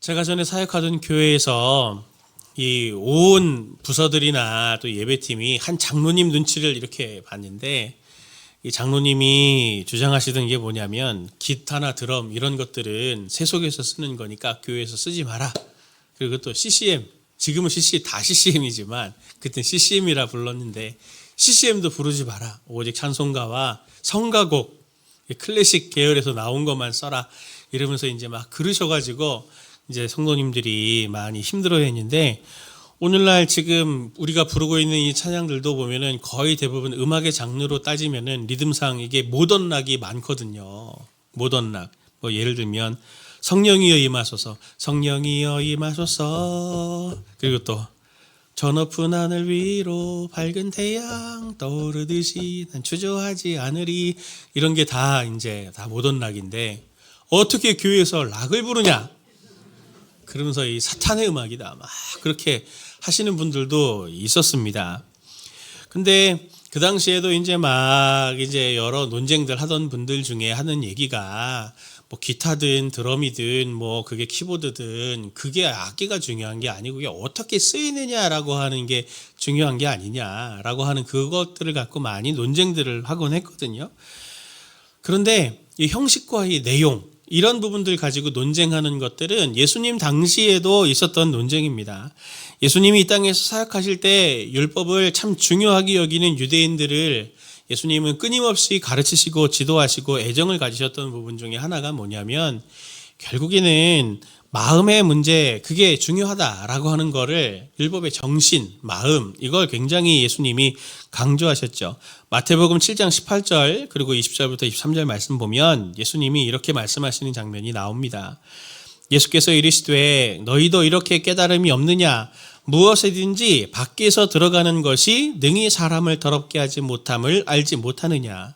제가 전에 사역하던 교회에서 이 온 부서들이나 또 예배팀이 한 장로님 눈치를 이렇게 봤는데, 이 장로님이 주장하시던 게 뭐냐면, 기타나 드럼 이런 것들은 세속에서 쓰는 거니까 교회에서 쓰지 마라. 그리고 또 CCM, 지금은 다 CCM이지만 그땐 CCM이라 불렀는데 CCM도 부르지 마라. 오직 찬송가와 성가곡, 클래식 계열에서 나온 것만 써라. 이러면서 이제 막 그러셔가지고 이제 성도님들이 많이 힘들어했는데, 오늘날 지금 우리가 부르고 있는 이 찬양들도 보면은 거의 대부분 음악의 장르로 따지면은 리듬상 이게 모던 락이 많거든요. 모던 락. 뭐 예를 들면 성령이여 임하소서, 성령이여 임하소서. 그리고 또 저 높은 하늘 위로 밝은 태양 떠오르듯이 난 주저하지 않으리. 이런 게 다 이제 다 모던 락인데, 어떻게 교회에서 락을 부르냐? 그러면서 이 사탄의 음악이다, 막 그렇게 하시는 분들도 있었습니다. 근데 그 당시에도 이제 여러 논쟁들 하던 분들 중에 하는 얘기가, 뭐 기타든 드럼이든 뭐 그게 키보드든 그게 악기가 중요한 게 아니고 그게 어떻게 쓰이느냐라고 하는 게 중요한 게 아니냐라고 하는 그것들을 갖고 많이 논쟁들을 하곤 했거든요. 그런데 이 형식과 이 내용, 이런 부분들 가지고 논쟁하는 것들은 예수님 당시에도 있었던 논쟁입니다. 예수님이 이 땅에서 사역하실 때 율법을 참 중요하게 여기는 유대인들을 예수님은 끊임없이 가르치시고 지도하시고 애정을 가지셨던 부분 중에 하나가 뭐냐면, 결국에는 마음의 문제, 그게 중요하다라고 하는 거를 율법의 정신, 마음, 이걸 굉장히 예수님이 강조하셨죠. 마태복음 7장 18절 그리고 20절부터 23절 말씀 보면 예수님이 이렇게 말씀하시는 장면이 나옵니다. 예수께서 이르시되 너희도 이렇게 깨달음이 없느냐? 무엇이든지 밖에서 들어가는 것이 능히 사람을 더럽게 하지 못함을 알지 못하느냐?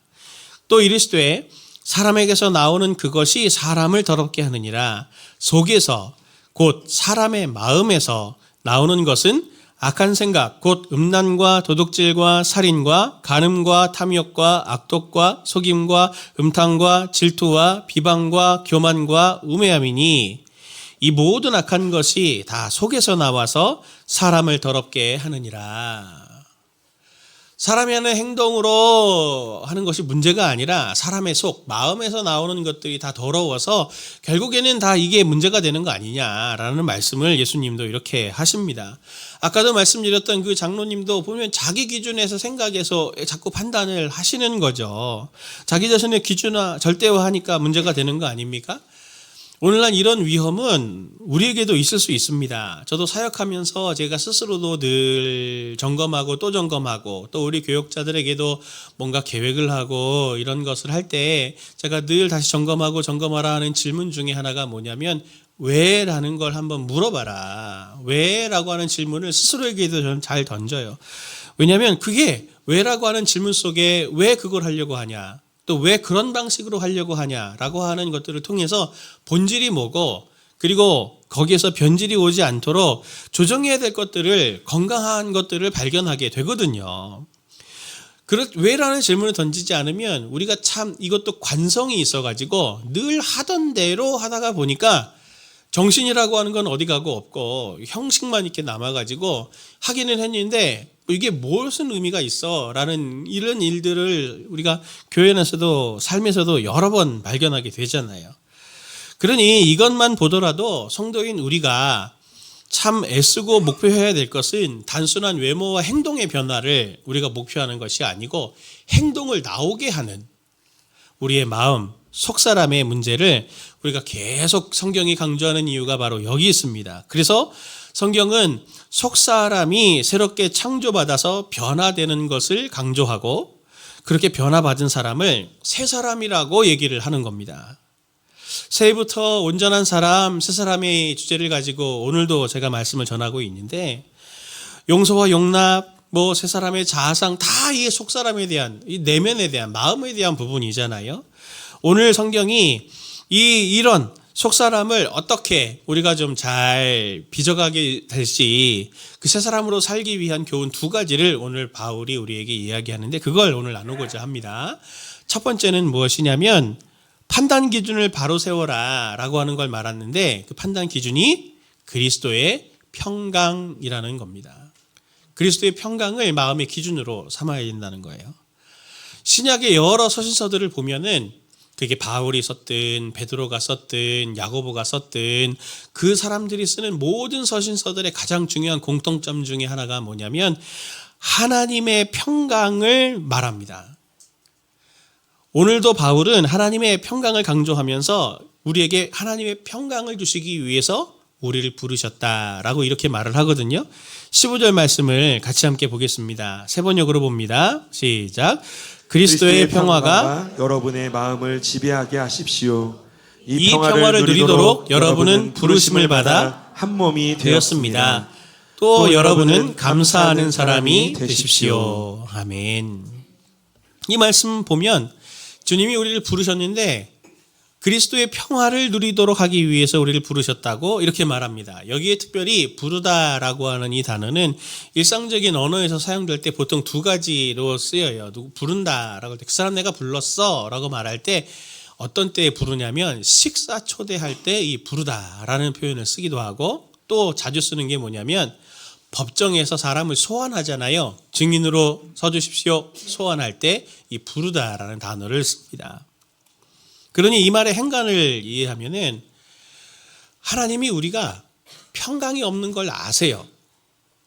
또 이르시되 사람에게서 나오는 그것이 사람을 더럽게 하느니라. 속에서 곧 사람의 마음에서 나오는 것은 악한 생각, 곧 음란과 도둑질과 살인과 간음과 탐욕과 악독과 속임과 음탕과 질투와 비방과 교만과 우매함이니, 이 모든 악한 것이 다 속에서 나와서 사람을 더럽게 하느니라. 사람이 하는 행동으로 하는 것이 문제가 아니라 사람의 속, 마음에서 나오는 것들이 다 더러워서 결국에는 다 이게 문제가 되는 거 아니냐라는 말씀을 예수님도 이렇게 하십니다. 아까도 말씀드렸던 그 장로님도 보면 자기 기준에서 생각해서 자꾸 판단을 하시는 거죠. 자기 자신의 기준화, 절대화하니까 문제가 되는 거 아닙니까? 오늘날 이런 위험은 우리에게도 있을 수 있습니다. 저도 사역하면서 제가 스스로도 늘 점검하고 또 점검하고, 또 우리 교역자들에게도 뭔가 계획을 하고 이런 것을 할 때 제가 늘 다시 점검하라 하는 질문 중에 하나가 뭐냐면, 왜? 라는 걸 한번 물어봐라. 왜? 라고 하는 질문을 스스로에게도 저는 잘 던져요. 왜냐하면 그게 왜라고 하는 질문 속에 왜 그걸 하려고 하냐, 또 왜 그런 방식으로 하려고 하냐라고 하는 것들을 통해서 본질이 뭐고, 그리고 거기에서 변질이 오지 않도록 조정해야 될 것들을, 건강한 것들을 발견하게 되거든요. 왜라는 질문을 던지지 않으면 우리가 참 이것도 관성이 있어가지고 늘 하던 대로 하다가 보니까 정신이라고 하는 건 어디 가고 없고 형식만 이렇게 남아가지고 하기는 했는데 이게 무슨 의미가 있어? 라는 이런 일들을 우리가 교회 안에서도 삶에서도 여러 번 발견하게 되잖아요. 그러니 이것만 보더라도 성도인 우리가 참 애쓰고 목표해야 될 것은 단순한 외모와 행동의 변화를 우리가 목표하는 것이 아니고, 행동을 나오게 하는 우리의 마음, 속사람의 문제를 우리가 계속 성경이 강조하는 이유가 바로 여기 있습니다. 그래서 성경은 속사람이 새롭게 창조받아서 변화되는 것을 강조하고, 그렇게 변화받은 사람을 새 사람이라고 얘기를 하는 겁니다. 새해부터 온전한 사람, 새 사람의 주제를 가지고 오늘도 제가 말씀을 전하고 있는데, 용서와 용납, 새 사람의 자아상, 다 이 속사람에 대한, 이 내면에 대한, 마음에 대한 부분이잖아요. 오늘 성경이 이런 속사람을 어떻게 우리가 좀 잘 빚어가게 될지, 그 새 사람으로 살기 위한 교훈 두 가지를 오늘 바울이 우리에게 이야기하는데, 그걸 오늘 나누고자 합니다. 첫 번째는 무엇이냐면 판단 기준을 바로 세워라 라고 하는 걸 말았는데 그 판단 기준이 그리스도의 평강이라는 겁니다. 그리스도의 평강을 마음의 기준으로 삼아야 된다는 거예요. 신약의 여러 서신서들을 보면은 그게 바울이 썼든 베드로가 썼든 야고보가 썼든 그 사람들이 쓰는 모든 서신서들의 가장 중요한 공통점 중에 하나가 뭐냐면 하나님의 평강을 말합니다. 오늘도 바울은 하나님의 평강을 강조하면서 우리에게 하나님의 평강을 주시기 위해서 우리를 부르셨다라고 이렇게 말을 하거든요. 15절 말씀을 같이 함께 보겠습니다. 세 번역으로 봅니다. 시작. 그리스도의 평화가 여러분의 마음을 지배하게 하십시오. 이 평화를 누리도록 여러분은 부르심을 받아 한 몸이 되었습니다. 또 여러분은 감사하는 사람이 되십시오. 아멘. 이 말씀 보면 주님이 우리를 부르셨는데 그리스도의 평화를 누리도록 하기 위해서 우리를 부르셨다고 이렇게 말합니다. 여기에 특별히 부르다라고 하는 이 단어는 일상적인 언어에서 사용될 때 보통 두 가지로 쓰여요. 부른다라고 할 때 그 사람 내가 불렀어 라고 말할 때 어떤 때에 부르냐면 식사 초대할 때 이 부르다라는 표현을 쓰기도 하고 또 자주 쓰는 게 뭐냐면 법정에서 사람을 소환하잖아요. 증인으로 서주십시오. 소환할 때 이 부르다라는 단어를 씁니다. 그러니 이 말의 행간을 이해하면은 하나님이 우리가 평강이 없는 걸 아세요.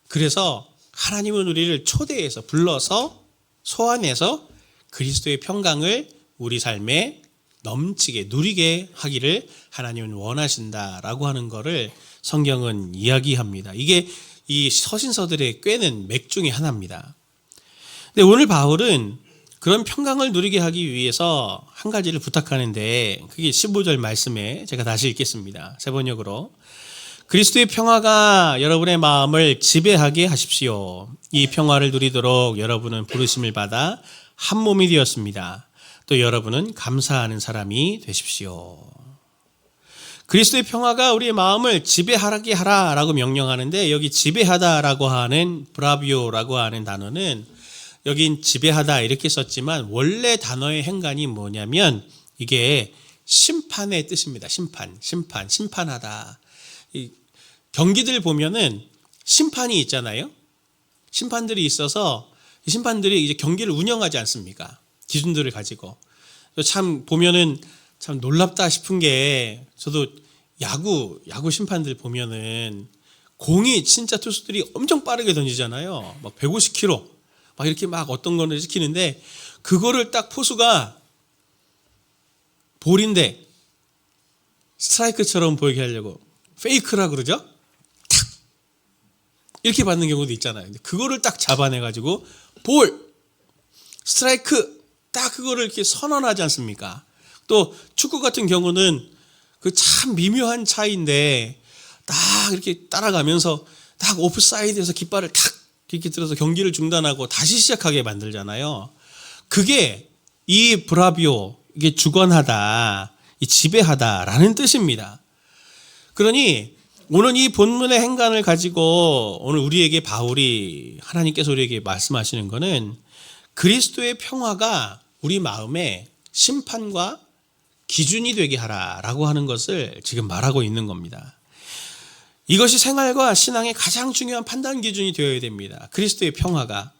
그래서 하나님은 우리를 초대해서 불러서 소환해서 그리스도의 평강을 우리 삶에 넘치게 누리게 하기를 하나님은 원하신다라고 하는 것을 성경은 이야기합니다. 이게 이 서신서들의 꿰는 맥 중에 하나입니다. 근데 오늘 바울은 그런 평강을 누리게 하기 위해서 한 가지를 부탁하는데 그게 15절 말씀에 제가 다시 읽겠습니다. 세 번역으로. 그리스도의 평화가 여러분의 마음을 지배하게 하십시오. 이 평화를 누리도록 여러분은 부르심을 받아 한 몸이 되었습니다. 또 여러분은 감사하는 사람이 되십시오. 그리스도의 평화가 우리의 마음을 지배하게 하라라고 명령하는데 여기 지배하다라고 하는 브라비오라고 하는 단어는 여긴 지배하다 이렇게 썼지만 원래 단어의 행간이 뭐냐면 이게 심판의 뜻입니다. 심판하다. 이 경기들 보면은 심판이 있잖아요. 심판들이 있어서 이 심판들이 이제 경기를 운영하지 않습니까? 기준들을 가지고. 참 보면은 참 놀랍다 싶은 게 저도 야구 심판들 보면은 공이 진짜 투수들이 엄청 빠르게 던지잖아요. 막 150km. 막 이렇게 막 어떤 거를 시키는데 그거를 딱 포수가 볼인데 스트라이크처럼 보이게 하려고 페이크라 그러죠? 탁 이렇게 받는 경우도 있잖아요. 근데 그거를 딱 잡아내가지고 볼 스트라이크 딱 그거를 이렇게 선언하지 않습니까? 또 축구 같은 경우는 그 참 미묘한 차이인데 딱 이렇게 따라가면서 딱 오프사이드에서 깃발을 탁 이렇게 들어서 경기를 중단하고 다시 시작하게 만들잖아요. 그게 이 브라비오, 이게 주관하다, 이 지배하다라는 뜻입니다. 그러니 오늘 이 본문의 행간을 가지고 오늘 우리에게 바울이 하나님께서 우리에게 말씀하시는 것은 그리스도의 평화가 우리 마음에 심판과 기준이 되게 하라라고 하는 것을 지금 말하고 있는 겁니다. 이것이 생활과 신앙의 가장 중요한 판단 기준이 되어야 됩니다. 그리스도의 평화가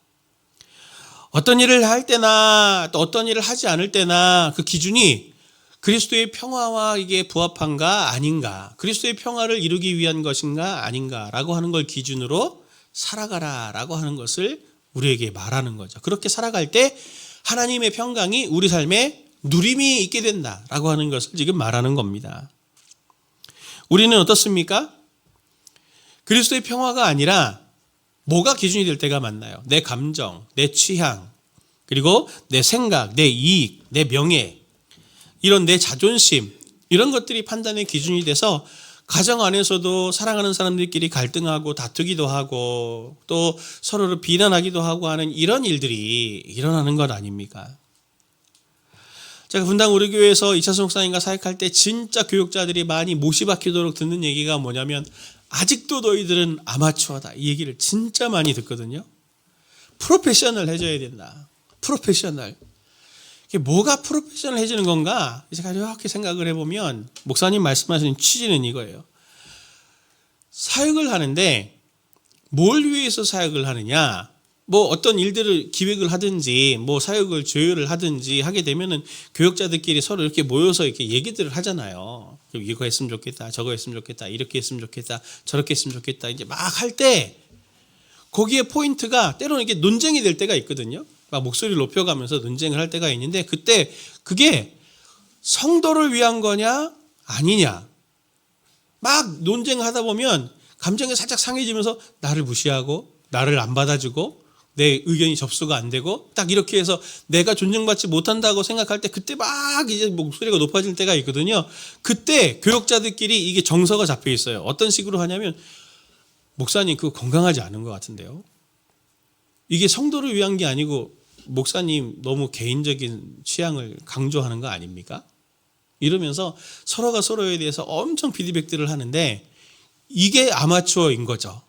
어떤 일을 할 때나 또 어떤 일을 하지 않을 때나 그 기준이 그리스도의 평화와 이게 부합한가 아닌가, 그리스도의 평화를 이루기 위한 것인가 아닌가라고 하는 걸 기준으로 살아가라라고 하는 것을 우리에게 말하는 거죠. 그렇게 살아갈 때 하나님의 평강이 우리 삶에 누림이 있게 된다라고 하는 것을 지금 말하는 겁니다. 우리는 어떻습니까? 그리스도의 평화가 아니라 뭐가 기준이 될 때가 많나요? 내 감정, 내 취향, 그리고 내 생각, 내 이익, 내 명예, 이런 내 자존심, 이런 것들이 판단의 기준이 돼서 가정 안에서도 사랑하는 사람들끼리 갈등하고 다투기도 하고 또 서로를 비난하기도 하고 하는 이런 일들이 일어나는 것 아닙니까? 제가 분당 우리 교회에서 2차 목사님과 사역할 때 진짜 교육자들이 많이 못이 박히도록 듣는 얘기가 뭐냐면 아직도 너희들은 아마추어다. 이 얘기를 진짜 많이 듣거든요. 프로페셔널 해줘야 된다. 프로페셔널. 이게 뭐가 프로페셔널해지는 건가? 제가 이렇게 생각을 해보면 목사님 말씀하시는 취지는 이거예요. 사역을 하는데 뭘 위해서 사역을 하느냐? 뭐 어떤 일들을 기획을 하든지 뭐 사역을 조율을 하든지 하게 되면은 교역자들끼리 서로 이렇게 모여서 이렇게 얘기들을 하잖아요. 이거 했으면 좋겠다, 저거 했으면 좋겠다, 이렇게 했으면 좋겠다, 저렇게 했으면 좋겠다. 이제 막 할 때 거기에 포인트가 때로는 이렇게 논쟁이 될 때가 있거든요. 막 목소리를 높여가면서 논쟁을 할 때가 있는데 그때 그게 성도를 위한 거냐 아니냐 막 논쟁하다 보면 감정이 살짝 상해지면서 나를 무시하고 나를 안 받아주고 내 의견이 접수가 안 되고 딱 이렇게 해서 내가 존중받지 못한다고 생각할 때 그때 막 이제 목소리가 높아질 때가 있거든요. 그때 교역자들끼리 이게 정서가 잡혀 있어요. 어떤 식으로 하냐면 목사님 그거 건강하지 않은 것 같은데요. 이게 성도를 위한 게 아니고 목사님 너무 개인적인 취향을 강조하는 거 아닙니까? 이러면서 서로가 서로에 대해서 엄청 피드백들을 하는데 이게 아마추어인 거죠.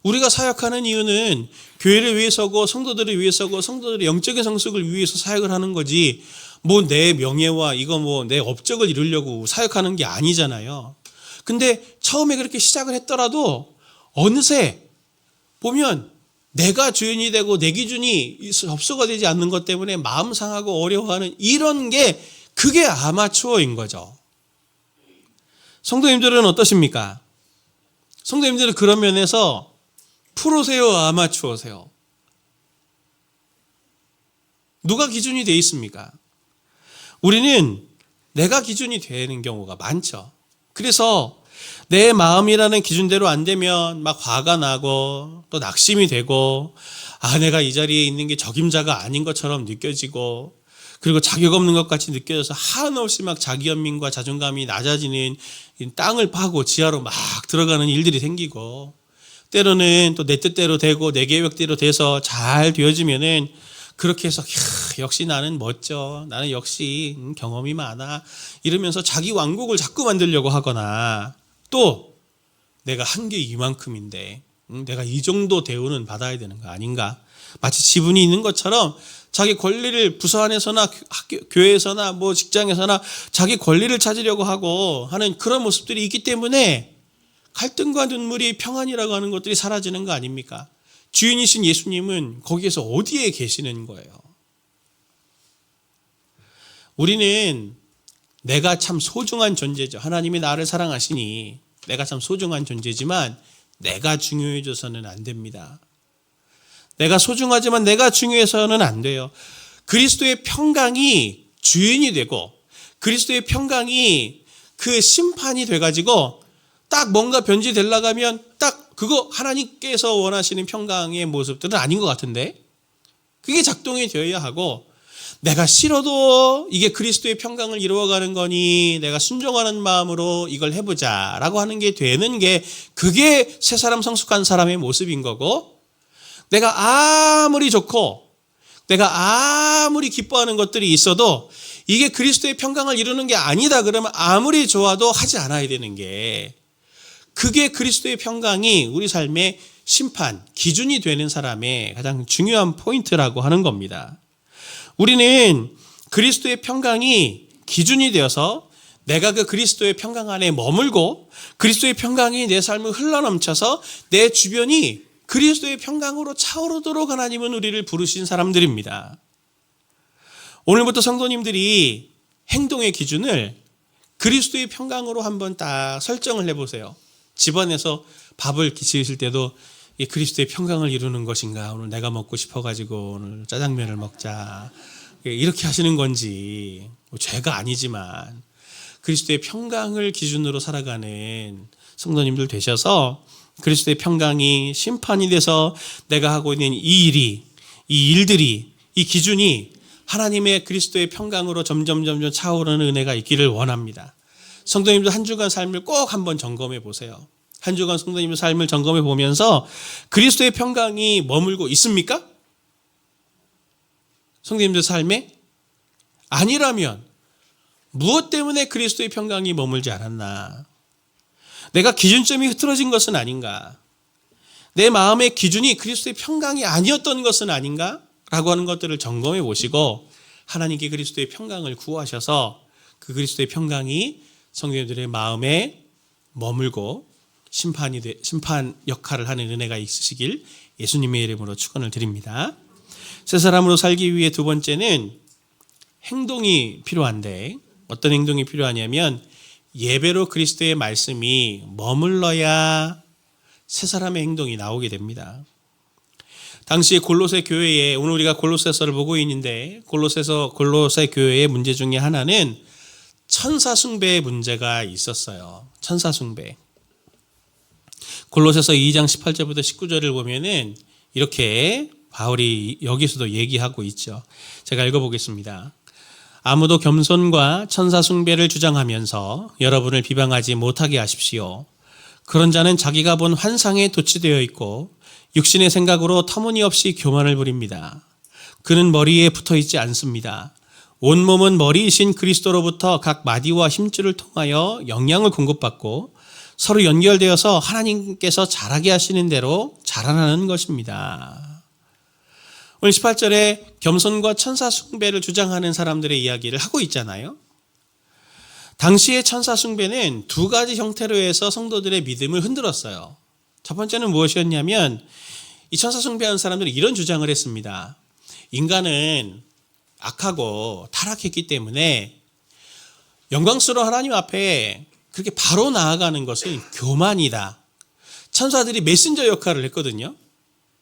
우리가 사역하는 이유는 교회를 위해서고 성도들을 위해서고 성도들의 영적인 성숙을 위해서 사역을 하는 거지 뭐 내 명예와 이거 뭐 내 업적을 이루려고 사역하는 게 아니잖아요. 근데 처음에 그렇게 시작을 했더라도 어느새 보면 내가 주인이 되고 내 기준이 접수가 되지 않는 것 때문에 마음 상하고 어려워하는 이런 게 그게 아마추어인 거죠. 성도님들은 어떠십니까? 성도님들은 그런 면에서 프로세요, 아마추어세요? 누가 기준이 돼 있습니까? 우리는 내가 기준이 되는 경우가 많죠. 그래서 내 마음이라는 기준대로 안 되면 막 화가 나고 또 낙심이 되고 내가 이 자리에 있는 게 적임자가 아닌 것처럼 느껴지고 그리고 자격 없는 것 같이 느껴져서 한없이 막 자기연민과 자존감이 낮아지는 땅을 파고 지하로 막 들어가는 일들이 생기고 때로는 또 내 뜻대로 되고 내 계획대로 돼서 잘 되어지면은 그렇게 해서 역시 나는 멋져. 나는 역시 경험이 많아. 이러면서 자기 왕국을 자꾸 만들려고 하거나 또 내가 한 게 이만큼인데 내가 이 정도 대우는 받아야 되는 거 아닌가. 마치 지분이 있는 것처럼 자기 권리를 부서 안에서나 학교, 교회에서나 뭐 직장에서나 자기 권리를 찾으려고 하고 하는 그런 모습들이 있기 때문에 갈등과 눈물이 평안이라고 하는 것들이 사라지는 거 아닙니까? 주인이신 예수님은 거기에서 어디에 계시는 거예요? 우리는 내가 참 소중한 존재죠. 하나님이 나를 사랑하시니 내가 참 소중한 존재지만 내가 중요해져서는 안 됩니다. 내가 소중하지만 내가 중요해서는 안 돼요. 그리스도의 평강이 주인이 되고 그리스도의 평강이 그 심판이 돼가지고 딱 뭔가 변질되려고 하면 딱 그거 하나님께서 원하시는 평강의 모습들은 아닌 것 같은데 그게 작동이 되어야 하고 내가 싫어도 이게 그리스도의 평강을 이루어가는 거니 내가 순종하는 마음으로 이걸 해보자 라고 하는 게 되는 게 그게 새 사람 성숙한 사람의 모습인 거고 내가 아무리 좋고 내가 아무리 기뻐하는 것들이 있어도 이게 그리스도의 평강을 이루는 게 아니다 그러면 아무리 좋아도 하지 않아야 되는 게 그게 그리스도의 평강이 우리 삶의 심판, 기준이 되는 사람의 가장 중요한 포인트라고 하는 겁니다. 우리는 그리스도의 평강이 기준이 되어서 내가 그 그리스도의 평강 안에 머물고 그리스도의 평강이 내 삶을 흘러넘쳐서 내 주변이 그리스도의 평강으로 차오르도록 하나님은 우리를 부르신 사람들입니다. 오늘부터 성도님들이 행동의 기준을 그리스도의 평강으로 한번 딱 설정을 해보세요. 집안에서 밥을 지으실 때도 이 그리스도의 평강을 이루는 것인가? 오늘 내가 먹고 싶어가지고 오늘 짜장면을 먹자. 이렇게 하시는 건지 죄가 아니지만 그리스도의 평강을 기준으로 살아가는 성도님들 되셔서 그리스도의 평강이 심판이 돼서 내가 하고 있는 이 일이, 이 일들이, 이 기준이 하나님의 그리스도의 평강으로 점점 차오르는 은혜가 있기를 원합니다. 성도님들 한 주간 삶을 꼭 한번 점검해 보세요. 한 주간 성도님의 삶을 점검해 보면서 그리스도의 평강이 머물고 있습니까? 성도님들 삶에? 아니라면 무엇 때문에 그리스도의 평강이 머물지 않았나? 내가 기준점이 흐트러진 것은 아닌가? 내 마음의 기준이 그리스도의 평강이 아니었던 것은 아닌가? 라고 하는 것들을 점검해 보시고 하나님께 그리스도의 평강을 구하셔서 그 그리스도의 평강이 성도님들의 마음에 머물고 심판 역할을 하는 은혜가 있으시길 예수님의 이름으로 축원을 드립니다. 새 사람으로 살기 위해 두 번째는 행동이 필요한데, 어떤 행동이 필요하냐면 예배로 그리스도의 말씀이 머물러야 새 사람의 행동이 나오게 됩니다. 당시에 골로새 교회에, 오늘 우리가 골로새서를 보고 있는데 골로새 교회의 문제 중에 하나는 천사 숭배의 문제가 있었어요. 천사 숭배. 골로새서 2장 18절부터 19절을 보면은 이렇게 바울이 여기서도 얘기하고 있죠. 제가 읽어보겠습니다. 아무도 겸손과 천사 숭배를 주장하면서 여러분을 비방하지 못하게 하십시오. 그런 자는 자기가 본 환상에 도취되어 있고 육신의 생각으로 터무니없이 교만을 부립니다. 그는 머리에 붙어 있지 않습니다. 온몸은 머리이신 그리스도로부터 각 마디와 힘줄을 통하여 영양을 공급받고 서로 연결되어서 하나님께서 자라게 하시는 대로 자라나는 것입니다. 오늘 18절에 겸손과 천사 숭배를 주장하는 사람들의 이야기를 하고 있잖아요. 당시의 천사 숭배는 두 가지 형태로 해서 성도들의 믿음을 흔들었어요. 첫 번째는 무엇이었냐면 이 천사 숭배하는 사람들이 이런 주장을 했습니다. 인간은 악하고 타락했기 때문에 영광스러운 하나님 앞에 그렇게 바로 나아가는 것은 교만이다. 천사들이 메신저 역할을 했거든요.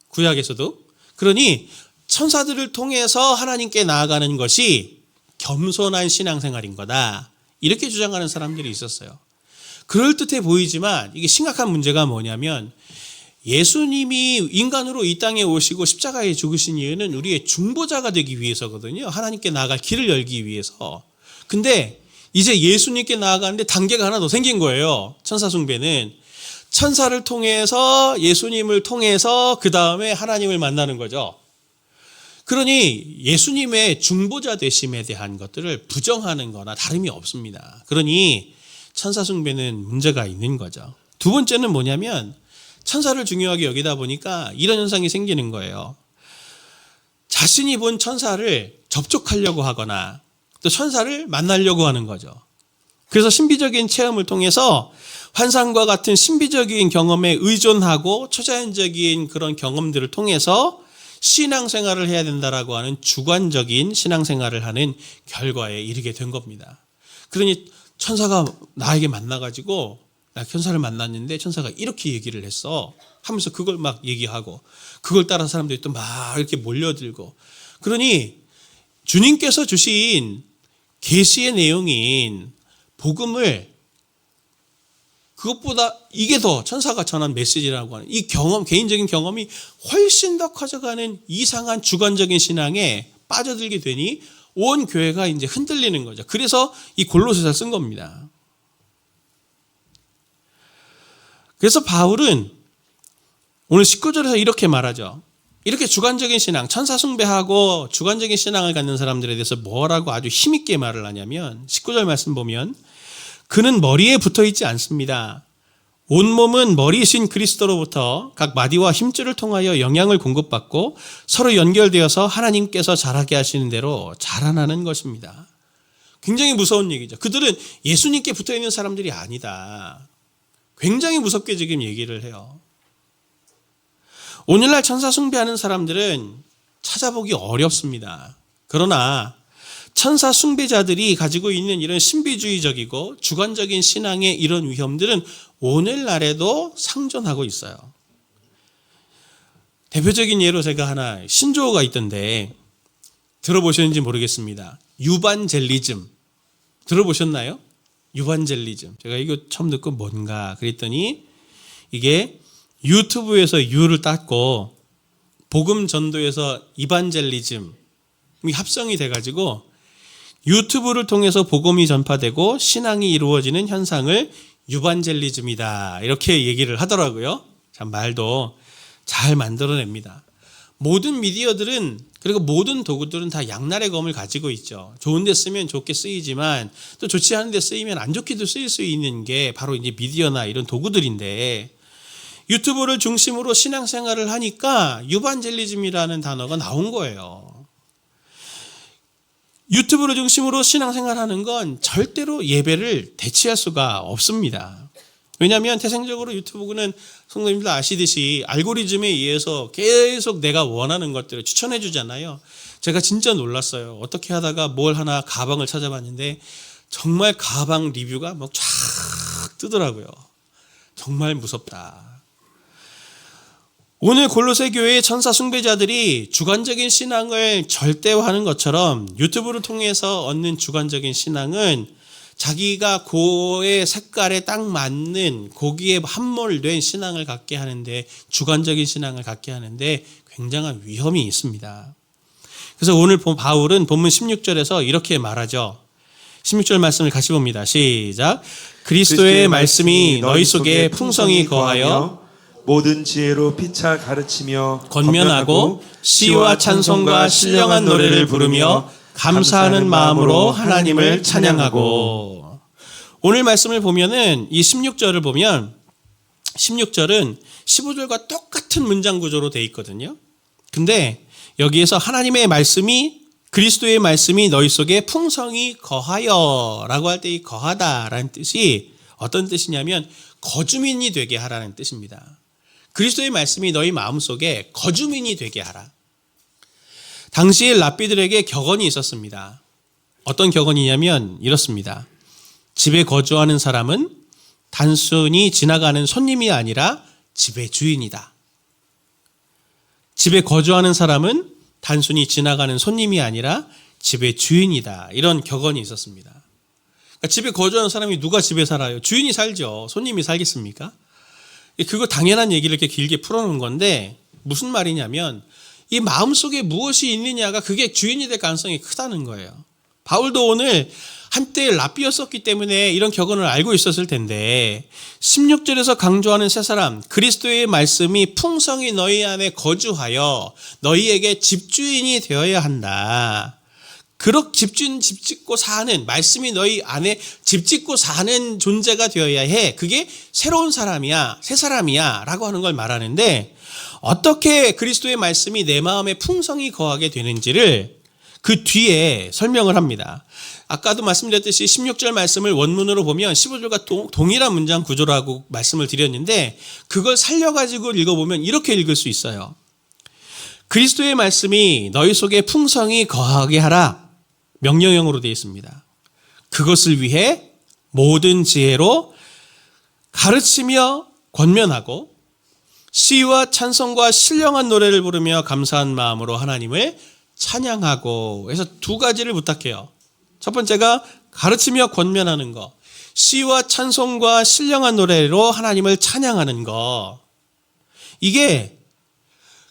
구약에서도. 그러니 천사들을 통해서 하나님께 나아가는 것이 겸손한 신앙생활인 거다. 이렇게 주장하는 사람들이 있었어요. 그럴듯해 보이지만 이게 심각한 문제가 뭐냐면 예수님이 인간으로 이 땅에 오시고 십자가에 죽으신 이유는 우리의 중보자가 되기 위해서거든요. 하나님께 나아갈 길을 열기 위해서. 근데 이제 예수님께 나아가는데 단계가 하나 더 생긴 거예요. 천사 숭배는. 천사를 통해서 예수님을 통해서 그 다음에 하나님을 만나는 거죠. 그러니 예수님의 중보자 되심에 대한 것들을 부정하는 거나 다름이 없습니다. 그러니 천사 숭배는 문제가 있는 거죠. 두 번째는 뭐냐면 천사를 중요하게 여기다 보니까 이런 현상이 생기는 거예요. 자신이 본 천사를 접촉하려고 하거나 또 천사를 만나려고 하는 거죠. 그래서 신비적인 체험을 통해서 환상과 같은 신비적인 경험에 의존하고 초자연적인 그런 경험들을 통해서 신앙생활을 해야 된다라고 하는 주관적인 신앙생활을 하는 결과에 이르게 된 겁니다. 그러니 천사가 나에게 만나가지고 나 천사를 만났는데 천사가 이렇게 얘기를 했어 하면서 그걸 막 얘기하고 그걸 따라 사람들이 또 막 이렇게 몰려들고, 그러니 주님께서 주신 계시의 내용인 복음을 그것보다 이게 더 천사가 전한 메시지라고 하는 이 경험, 개인적인 경험이 훨씬 더 커져가는 이상한 주관적인 신앙에 빠져들게 되니 온 교회가 이제 흔들리는 거죠. 그래서 이 골로새서를 쓴 겁니다. 그래서 바울은 오늘 19절에서 이렇게 말하죠. 이렇게 주관적인 신앙, 천사 숭배하고 주관적인 신앙을 갖는 사람들에 대해서 뭐라고 아주 힘있게 말을 하냐면 19절 말씀 보면 그는 머리에 붙어 있지 않습니다. 온몸은 머리이신 그리스도로부터 각 마디와 힘줄을 통하여 영양을 공급받고 서로 연결되어서 하나님께서 자라게 하시는 대로 자라나는 것입니다. 굉장히 무서운 얘기죠. 그들은 예수님께 붙어 있는 사람들이 아니다. 굉장히 무섭게 지금 얘기를 해요. 오늘날 천사 숭배하는 사람들은 찾아보기 어렵습니다. 그러나 천사 숭배자들이 가지고 있는 이런 신비주의적이고 주관적인 신앙의 이런 위험들은 오늘날에도 상존하고 있어요. 대표적인 예로 제가 하나 신조어가 있던데 들어보셨는지 모르겠습니다. 유반젤리즘 들어보셨나요? 유반젤리즘. 제가 이거 처음 듣고 뭔가 그랬더니 이게 유튜브에서 유를 땄고 복음 전도에서 이반젤리즘 합성이 돼가지고 유튜브를 통해서 복음이 전파되고 신앙이 이루어지는 현상을 유반젤리즘이다 이렇게 얘기를 하더라고요. 참 말도 잘 만들어냅니다. 모든 미디어들은 그리고 모든 도구들은 다 양날의 검을 가지고 있죠. 좋은 데 쓰면 좋게 쓰이지만 또 좋지 않은 데 쓰이면 안 좋게도 쓰일 수 있는 게 바로 이제 미디어나 이런 도구들인데 유튜브를 중심으로 신앙생활을 하니까 유반젤리즘이라는 단어가 나온 거예요. 유튜브를 중심으로 신앙생활하는 건 절대로 예배를 대체할 수가 없습니다. 왜냐하면 태생적으로 유튜브는 성도님들 아시듯이 알고리즘에 의해서 계속 내가 원하는 것들을 추천해 주잖아요. 제가 진짜 놀랐어요. 어떻게 하다가 뭘 하나 가방을 찾아봤는데 정말 가방 리뷰가 막 쫙 뜨더라고요. 정말 무섭다. 오늘 골로새 교회의 천사 숭배자들이 주관적인 신앙을 절대화하는 것처럼 유튜브를 통해서 얻는 주관적인 신앙은 자기가 고의 색깔에 딱 맞는 거기에 함몰된 신앙을 갖게 하는데, 주관적인 신앙을 갖게 하는데 굉장한 위험이 있습니다. 그래서 오늘 바울은 본문 16절에서 이렇게 말하죠. 16절 말씀을 같이 봅니다. 시작. 그리스도의 말씀이 너희 속에 풍성히 거하여 모든 지혜로 피차 가르치며 권면하고 시와 찬송과 신령한 노래를 부르며 감사하는 마음으로 하나님을 찬양하고. 오늘 말씀을 보면은 이 16절을 보면 16절은 15절과 똑같은 문장 구조로 되어 있거든요. 근데 여기에서 하나님의 말씀이, 그리스도의 말씀이 너희 속에 풍성히 거하여 라고 할 때 이 거하다라는 뜻이 어떤 뜻이냐면 거주민이 되게 하라는 뜻입니다. 그리스도의 말씀이 너희 마음속에 거주민이 되게 하라. 당시에 랍비들에게 격언이 있었습니다. 어떤 격언이냐면 이렇습니다. 집에 거주하는 사람은 단순히 지나가는 손님이 아니라 집의 주인이다. 집에 거주하는 사람은 단순히 지나가는 손님이 아니라 집의 주인이다. 이런 격언이 있었습니다. 그러니까 집에 거주하는 사람이 누가 집에 살아요? 주인이 살죠. 손님이 살겠습니까? 그거 당연한 얘기를 이렇게 길게 풀어놓은 건데 무슨 말이냐면 이 마음속에 무엇이 있느냐가 그게 주인이 될 가능성이 크다는 거예요. 바울도 오늘 한때 랍비였었기 때문에 이런 격언을 알고 있었을 텐데 16절에서 강조하는 세 사람, 그리스도의 말씀이 풍성히 너희 안에 거주하여 너희에게 집주인이 되어야 한다. 그렇게 집 짓고 사는, 말씀이 너희 안에 집 짓고 사는 존재가 되어야 해. 그게 새로운 사람이야, 새 사람이야 라고 하는 걸 말하는데, 어떻게 그리스도의 말씀이 내 마음에 풍성히 거하게 되는지를 그 뒤에 설명을 합니다. 아까도 말씀드렸듯이 16절 말씀을 원문으로 보면 15절과 동일한 문장 구조라고 말씀을 드렸는데, 그걸 살려가지고 읽어보면 이렇게 읽을 수 있어요. 그리스도의 말씀이 너희 속에 풍성히 거하게 하라. 명령형으로 되어 있습니다. 그것을 위해 모든 지혜로 가르치며 권면하고 시와 찬송과 신령한 노래를 부르며 감사한 마음으로 하나님을 찬양하고. 그래서 두 가지를 부탁해요. 첫 번째가 가르치며 권면하는 거, 시와 찬송과 신령한 노래로 하나님을 찬양하는 거. 이게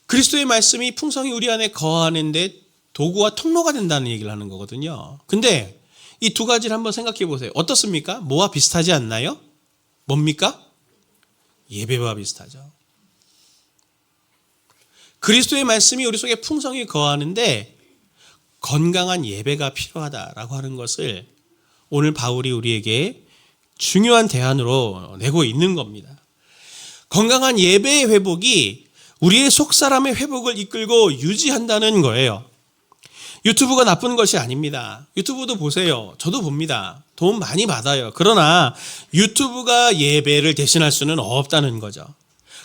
그리스도의 말씀이 풍성히 우리 안에 거하는데 도구와 통로가 된다는 얘기를 하는 거거든요. 근데 이 두 가지를 한번 생각해 보세요. 어떻습니까? 뭐와 비슷하지 않나요? 뭡니까? 예배와 비슷하죠. 그리스도의 말씀이 우리 속에 풍성히 거하는데 건강한 예배가 필요하다라고 하는 것을 오늘 바울이 우리에게 중요한 대안으로 내고 있는 겁니다. 건강한 예배의 회복이 우리의 속사람의 회복을 이끌고 유지한다는 거예요. 유튜브가 나쁜 것이 아닙니다. 유튜브도 보세요. 저도 봅니다. 도움 많이 받아요. 그러나 유튜브가 예배를 대신할 수는 없다는 거죠.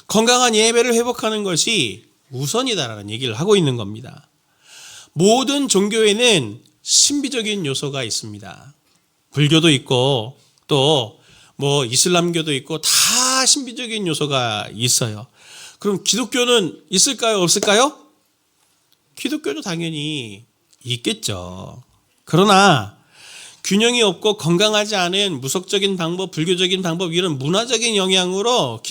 건강한 예배를 회복하는 것이 우선이다라는 얘기를 하고 있는 겁니다. 모든 종교에는 신비적인 요소가 있습니다. 불교도 있고 또 이슬람교도 있고 다 신비적인 요소가 있어요. 그럼 기독교는 있을까요? 없을까요? 기독교도 당연히 있겠죠. 그러나 균형이 없고 건강하지 않은 무속적인 방법, 불교적인 방법, 이런 문화적인 영향으로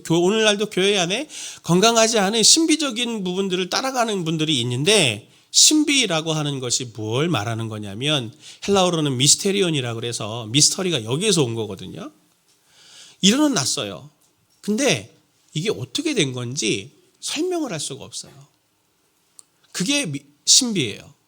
오늘날도 교회 안에 건강하지 않은 신비적인 부분들을 따라가는 분들이 있는데, 신비라고 하는 것이 뭘 말하는 거냐면 헬라어로는 미스테리온이라고 그래서 미스터리가 여기에서 온 거거든요. 이론은 났어요. 근데 이게 어떻게 된 건지 설명을 할 수가 없어요. 그게 신비예요.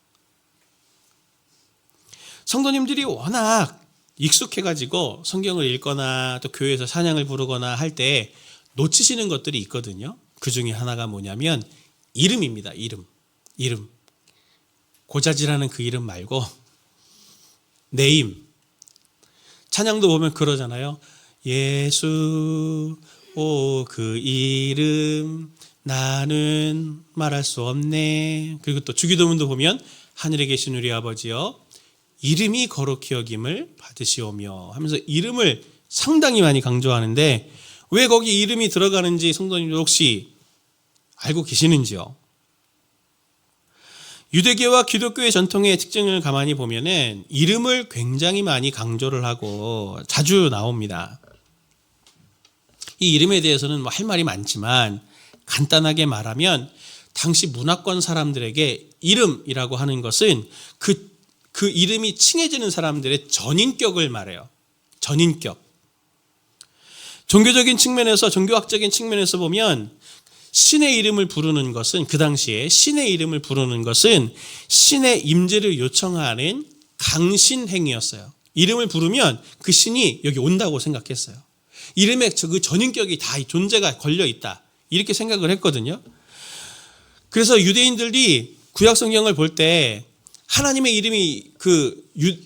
성도님들이 워낙 익숙해가지고 성경을 읽거나 또 교회에서 찬양을 부르거나 할 때 놓치시는 것들이 있거든요. 그 중에 하나가 뭐냐면 이름입니다. 이름. 고자질하는 그 이름 말고 네임. 찬양도 보면 그러잖아요. 예수 오 그 이름 나는 말할 수 없네. 그리고 또 주기도문도 보면 하늘에 계신 우리 아버지여 이름이 거룩히 여김을 받으시오며 하면서 이름을 상당히 많이 강조하는데 왜 거기 이름이 들어가는지 성도님들 혹시 알고 계시는지요? 유대교와 기독교의 전통의 특징을 가만히 보면은 이름을 굉장히 많이 강조를 하고 자주 나옵니다. 이 이름에 대해서는 뭐 할 말이 많지만 간단하게 말하면 당시 문화권 사람들에게 이름이라고 하는 것은 그 이름이 칭해지는 사람들의 전인격을 말해요. 전인격. 종교적인 측면에서, 종교학적인 측면에서 보면 신의 이름을 부르는 것은, 그 당시에 신의 이름을 부르는 것은 신의 임재를 요청하는 강신 행위였어요. 이름을 부르면 그 신이 여기 온다고 생각했어요. 이름에 그 전인격이 다 존재가 걸려 있다. 이렇게 생각을 했거든요. 그래서 유대인들이 구약 성경을 볼 때 하나님의 이름이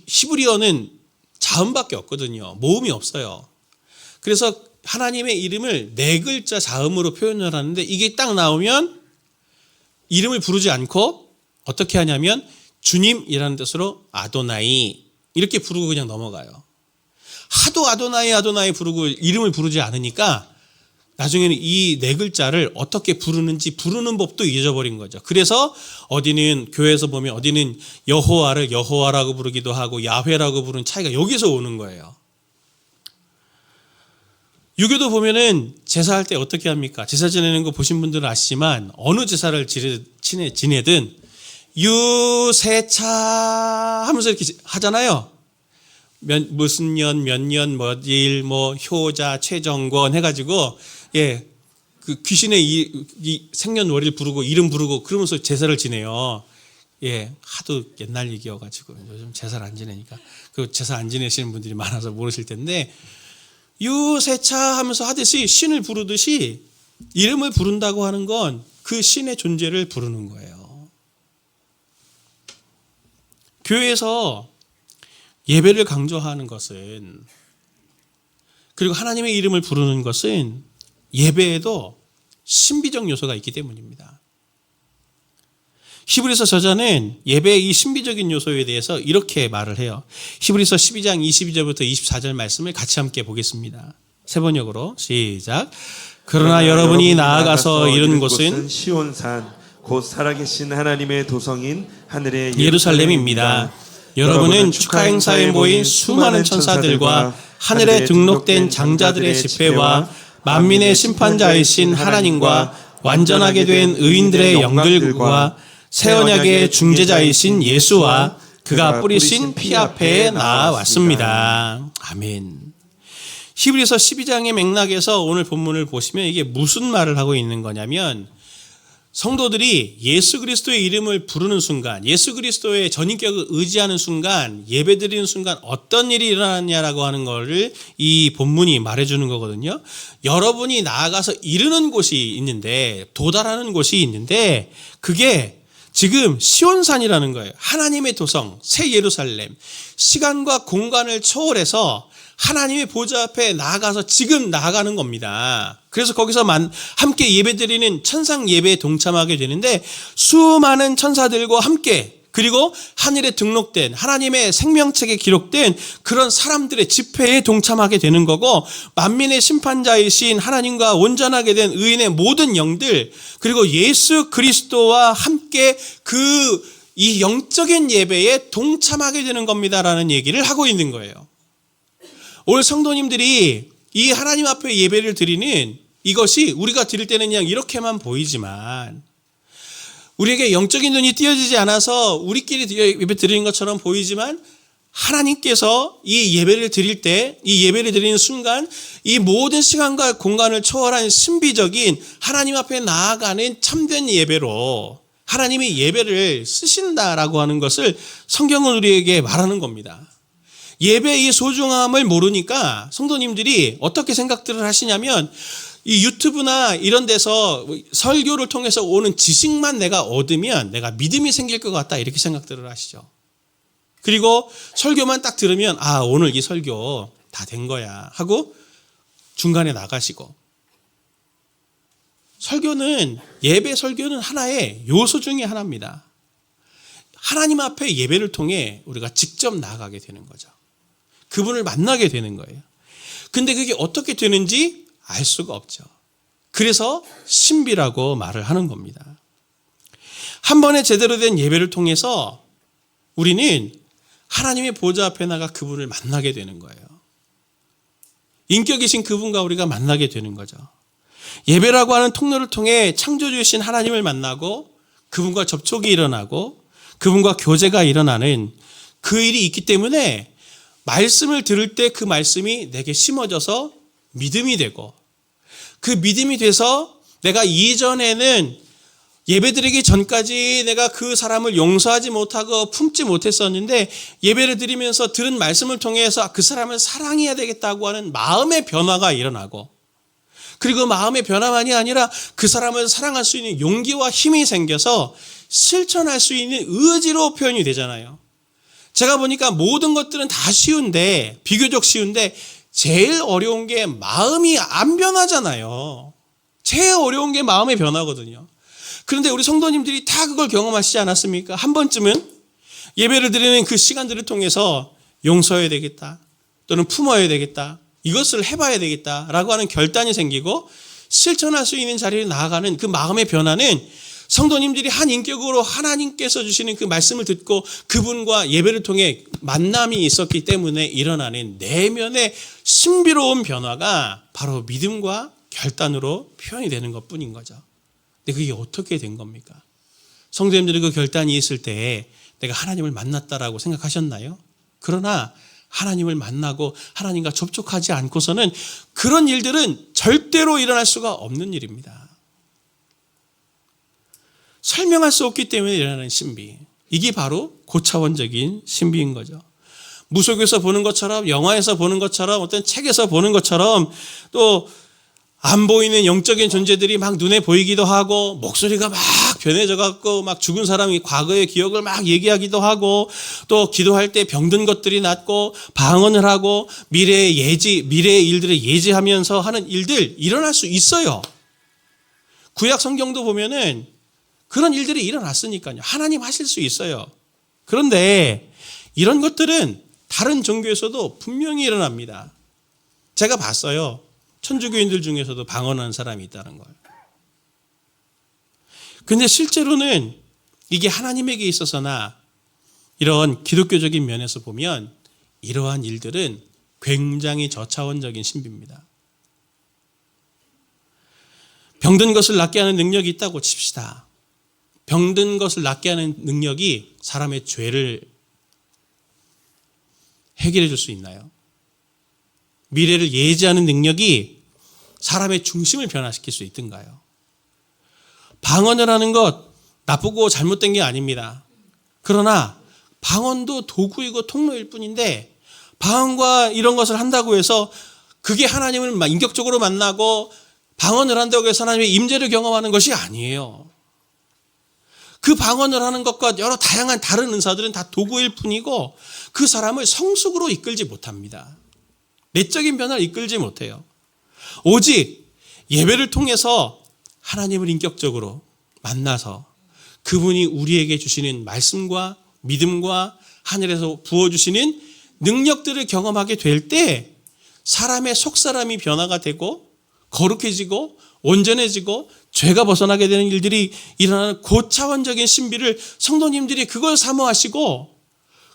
히브리어는 자음밖에 없거든요. 모음이 없어요. 그래서 하나님의 이름을 4글자 자음으로 표현을 하는데 이게 딱 나오면 이름을 부르지 않고 어떻게 하냐면 주님이라는 뜻으로 아도나이 이렇게 부르고 그냥 넘어가요. 하도 아도나이 부르고 이름을 부르지 않으니까 나중에는 이 4글자를 어떻게 부르는지 부르는 법도 잊어버린 거죠. 그래서 어디는 교회에서 보면 어디는 여호와를 여호와라고 부르기도 하고 야훼라고 부르는 차이가 여기서 오는 거예요. 유교도 보면은 제사할 때 어떻게 합니까? 제사 지내는 거 보신 분들은 아시지만 어느 제사를 지내든 유세차 하면서 이렇게 하잖아요. 무슨 년, 몇 년, 뭐일, 뭐 효자, 최정권 해가지고 그 귀신의 이 생년월일 부르고 이름 부르고 그러면서 제사를 지내요. 하도 옛날 얘기여가지고 요즘 제사를 안 지내니까 그 제사 안 지내시는 분들이 많아서 모르실 텐데. 유세차 하면서 하듯이 신을 부르듯이 이름을 부른다고 하는 건 그 신의 존재를 부르는 거예요. 교회에서 예배를 강조하는 것은 그리고 하나님의 이름을 부르는 것은 예배에도 신비적 요소가 있기 때문입니다. 히브리서 저자는 예배의 이 신비적인 요소에 대해서 이렇게 말을 해요. 히브리서 12장 22절부터 24절 말씀을 같이 함께 보겠습니다. 세 번역으로 시작. 그러나 여러분이 나아가서 이른 곳은 시온산 곧 살아계신 하나님의 도성인 하늘의 예루살렘입니다. 여러분은 축하 행사에 모인 수많은 천사들과 하늘에 등록된 장자들의 집회와 만민의 심판자이신 하나님과 완전하게 된 의인들의 영들과 새 언약의 중재자이신 예수와 그가 뿌리신 피 앞에 나아왔습니다. 아멘. 히브리서 12장의 맥락에서 오늘 본문을 보시면 이게 무슨 말을 하고 있는 거냐면 성도들이 예수 그리스도의 이름을 부르는 순간, 예수 그리스도의 전인격을 의지하는 순간, 예배드리는 순간 어떤 일이 일어나냐라고 하는 것을 이 본문이 말해주는 거거든요. 여러분이 나아가서 이르는 곳이 있는데, 도달하는 곳이 있는데 그게 지금 시온산이라는 거예요. 하나님의 도성, 새 예루살렘, 시간과 공간을 초월해서 하나님의 보좌 앞에 나아가서 지금 나아가는 겁니다. 그래서 거기서 함께 예배드리는 천상 예배에 동참하게 되는데 수많은 천사들과 함께 그리고 하늘에 등록된 하나님의 생명책에 기록된 그런 사람들의 집회에 동참하게 되는 거고 만민의 심판자이신 하나님과 온전하게 된 의인의 모든 영들 그리고 예수 그리스도와 함께 이 영적인 예배에 동참하게 되는 겁니다라는 얘기를 하고 있는 거예요. 오늘 성도님들이 이 하나님 앞에 예배를 드리는 이것이 우리가 드릴 때는 그냥 이렇게만 보이지만 우리에게 영적인 눈이 띄어지지 않아서 우리끼리 예배 드리는 것처럼 보이지만 하나님께서 이 예배를 드릴 때, 이 예배를 드리는 순간 이 모든 시간과 공간을 초월한 신비적인 하나님 앞에 나아가는 참된 예배로 하나님이 예배를 쓰신다라고 하는 것을 성경은 우리에게 말하는 겁니다. 예배의 소중함을 모르니까 성도님들이 어떻게 생각들을 하시냐면 이 유튜브나 이런 데서 설교를 통해서 오는 지식만 내가 얻으면 내가 믿음이 생길 것 같다 이렇게 생각들을 하시죠. 그리고 설교만 딱 들으면 아, 오늘 이 설교 다 된 거야 하고 중간에 나가시고, 예배 설교는 하나의 요소 중에 하나입니다. 하나님 앞에 예배를 통해 우리가 직접 나아가게 되는 거죠. 그분을 만나게 되는 거예요. 근데 그게 어떻게 되는지 알 수가 없죠. 그래서 신비라고 말을 하는 겁니다. 한 번에 제대로 된 예배를 통해서 우리는 하나님의 보좌 앞에 나가 그분을 만나게 되는 거예요. 인격이신 그분과 우리가 만나게 되는 거죠. 예배라고 하는 통로를 통해 창조주이신 하나님을 만나고 그분과 접촉이 일어나고 그분과 교제가 일어나는 그 일이 있기 때문에 말씀을 들을 때 그 말씀이 내게 심어져서 믿음이 되고, 그 믿음이 돼서 내가 이전에는 예배드리기 전까지 내가 그 사람을 용서하지 못하고 품지 못했었는데 예배를 드리면서 들은 말씀을 통해서 그 사람을 사랑해야 되겠다고 하는 마음의 변화가 일어나고, 그리고 마음의 변화만이 아니라 그 사람을 사랑할 수 있는 용기와 힘이 생겨서 실천할 수 있는 의지로 표현이 되잖아요. 제가 보니까 모든 것들은 다 쉬운데, 비교적 쉬운데 제일 어려운 게 마음이 안 변하잖아요. 제일 어려운 게 마음의 변화거든요. 그런데 우리 성도님들이 다 그걸 경험하시지 않았습니까? 한 번쯤은 예배를 드리는 그 시간들을 통해서 용서해야 되겠다, 또는 품어야 되겠다, 이것을 해봐야 되겠다라고 하는 결단이 생기고 실천할 수 있는 자리에 나아가는 그 마음의 변화는 성도님들이 한 인격으로 하나님께서 주시는 그 말씀을 듣고 그분과 예배를 통해 만남이 있었기 때문에 일어나는 내면의 신비로운 변화가 바로 믿음과 결단으로 표현이 되는 것뿐인 거죠. 근데 그게 어떻게 된 겁니까? 성도님들이 그 결단이 있을 때 내가 하나님을 만났다라고 생각하셨나요? 그러나 하나님을 만나고 하나님과 접촉하지 않고서는 그런 일들은 절대로 일어날 수가 없는 일입니다. 설명할 수 없기 때문에 일어나는 신비, 이게 바로 고차원적인 신비인 거죠. 무속에서 보는 것처럼, 영화에서 보는 것처럼, 어떤 책에서 보는 것처럼, 또 안 보이는 영적인 존재들이 막 눈에 보이기도 하고, 목소리가 막 변해져 갖고 막 죽은 사람이 과거의 기억을 막 얘기하기도 하고, 또 기도할 때 병든 것들이 낫고 방언을 하고 미래의 일들을 예지하면서 하는 일들 일어날 수 있어요. 구약 성경도 보면은 그런 일들이 일어났으니까요. 하나님 하실 수 있어요. 그런데 이런 것들은 다른 종교에서도 분명히 일어납니다. 제가 봤어요. 천주교인들 중에서도 방언하는 사람이 있다는 걸. 근데 실제로는 이게 하나님에게 있어서나 이런 기독교적인 면에서 보면 이러한 일들은 굉장히 저차원적인 신비입니다. 병든 것을 낫게 하는 능력이 있다고 칩시다. 병든 것을 낫게 하는 능력이 사람의 죄를 해결해 줄 수 있나요? 미래를 예지하는 능력이 사람의 중심을 변화시킬 수 있던가요? 방언을 하는 것 나쁘고 잘못된 게 아닙니다. 그러나 방언도 도구이고 통로일 뿐인데, 방언과 이런 것을 한다고 해서 그게 하나님을 인격적으로 만나고 방언을 한다고 해서 하나님의 임재를 경험하는 것이 아니에요. 그 방언을 하는 것과 여러 다양한 다른 은사들은 다 도구일 뿐이고 그 사람을 성숙으로 이끌지 못합니다. 내적인 변화를 이끌지 못해요. 오직 예배를 통해서 하나님을 인격적으로 만나서 그분이 우리에게 주시는 말씀과 믿음과 하늘에서 부어주시는 능력들을 경험하게 될 때 사람의 속사람이 변화가 되고 거룩해지고 온전해지고 죄가 벗어나게 되는 일들이 일어나는 고차원적인 신비를 성도님들이 그걸 사모하시고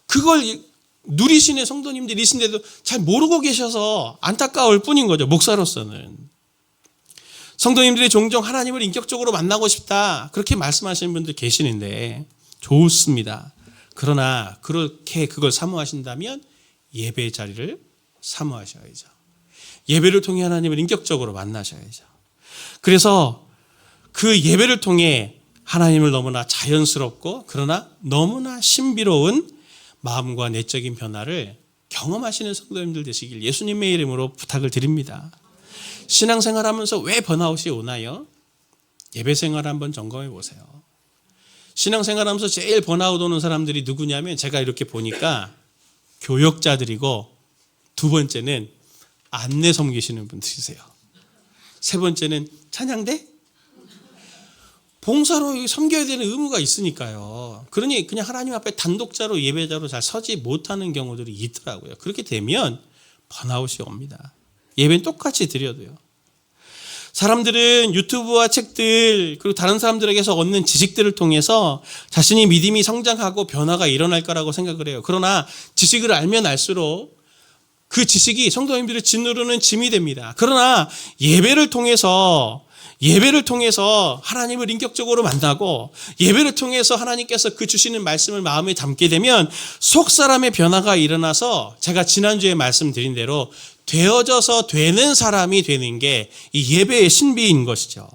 그걸 누리시는 성도님들이신데도 잘 모르고 계셔서 안타까울 뿐인 거죠. 목사로서는. 성도님들이 종종 하나님을 인격적으로 만나고 싶다 그렇게 말씀하시는 분들 계시는데 좋습니다. 그러나 그렇게 그걸 사모하신다면 예배의 자리를 사모하셔야죠. 예배를 통해 하나님을 인격적으로 만나셔야죠. 그래서 그 예배를 통해 하나님을 너무나 자연스럽고 그러나 너무나 신비로운 마음과 내적인 변화를 경험하시는 성도님들 되시길 예수님의 이름으로 부탁을 드립니다. 신앙생활하면서 왜 번아웃이 오나요? 예배생활 한번 점검해 보세요. 신앙생활하면서 제일 번아웃 오는 사람들이 누구냐면 제가 이렇게 보니까 교역자들이고 두 번째는 안내 섬기시는 분들이세요. 세 번째는 찬양대? 봉사로 섬겨야 되는 의무가 있으니까요. 그러니 그냥 하나님 앞에 단독자로 예배자로 잘 서지 못하는 경우들이 있더라고요. 그렇게 되면 번아웃이 옵니다. 예배는 똑같이 드려도요. 사람들은 유튜브와 책들 그리고 다른 사람들에게서 얻는 지식들을 통해서 자신이 믿음이 성장하고 변화가 일어날 거라고 생각을 해요. 그러나 지식을 알면 알수록 그 지식이 성도님들을 짓누르는 짐이 됩니다. 그러나 예배를 통해서 하나님을 인격적으로 만나고 예배를 통해서 하나님께서 그 주시는 말씀을 마음에 담게 되면 속 사람의 변화가 일어나서 제가 지난주에 말씀드린 대로 되어져서 되는 사람이 되는 게 이 예배의 신비인 것이죠.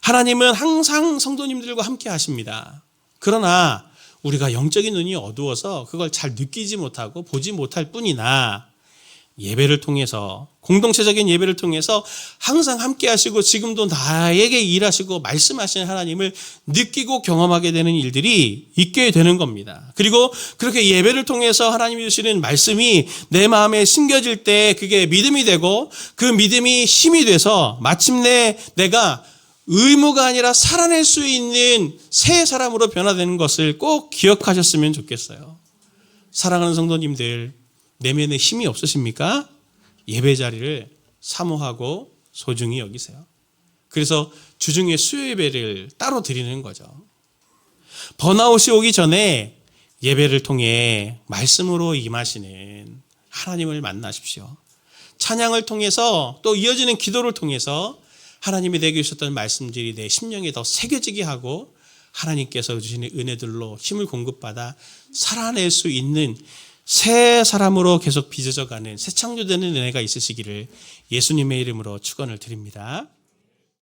하나님은 항상 성도님들과 함께 하십니다. 그러나 우리가 영적인 눈이 어두워서 그걸 잘 느끼지 못하고 보지 못할 뿐이나 예배를 통해서 공동체적인 예배를 통해서 항상 함께 하시고 지금도 나에게 일하시고 말씀하시는 하나님을 느끼고 경험하게 되는 일들이 있게 되는 겁니다. 그리고 그렇게 예배를 통해서 하나님이 주시는 말씀이 내 마음에 심겨질 때 그게 믿음이 되고 그 믿음이 힘이 돼서 마침내 내가 의무가 아니라 살아낼 수 있는 새 사람으로 변화되는 것을 꼭 기억하셨으면 좋겠어요. 사랑하는 성도님들, 내면에 힘이 없으십니까? 예배 자리를 사모하고 소중히 여기세요. 그래서 주중에 수요 예배를 따로 드리는 거죠. 번아웃이 오기 전에 예배를 통해 말씀으로 임하시는 하나님을 만나십시오. 찬양을 통해서 또 이어지는 기도를 통해서 하나님이 내게 주셨던 말씀들이 내 심령에 더 새겨지게 하고 하나님께서 주시는 은혜들로 힘을 공급받아 살아낼 수 있는 새 사람으로 계속 빚어져가는 새 창조되는 은혜가 있으시기를 예수님의 이름으로 축원을 드립니다.